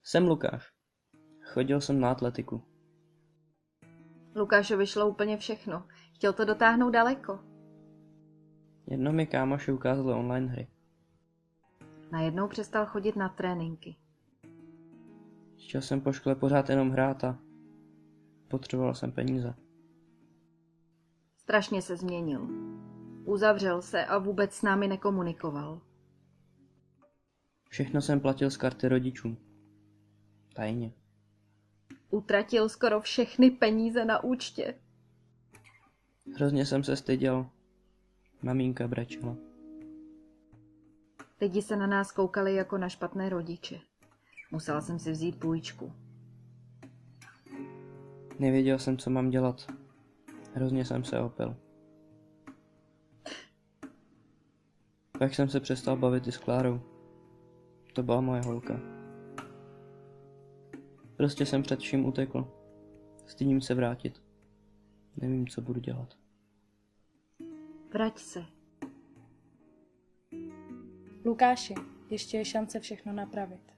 Jsem Lukáš. Chodil jsem na atletiku. Lukášovi šlo úplně všechno. Chtěl to dotáhnout daleko. Jednou mi kámoši ukázali online hry. Najednou přestal chodit na tréninky. Chtěl jsem po škole pořád jenom hrát a potřeboval jsem peníze. Strašně se změnil. Uzavřel se a vůbec s námi nekomunikoval. Všechno jsem platil z karty rodičů. Tajně. Utratil skoro všechny peníze na účtě. Hrozně jsem se styděl. Maminka brečela. Lidi se na nás koukali jako na špatné rodiče. Musela jsem si vzít půjčku. Nevěděl jsem, co mám dělat. Hrozně jsem se opil. Pak jsem se přestal bavit i s Klárou. To byla moje holka. Prostě jsem před vším utekl. Stydím se vrátit. Nevím, co budu dělat. Vrať se. Lukáši, ještě je šance všechno napravit.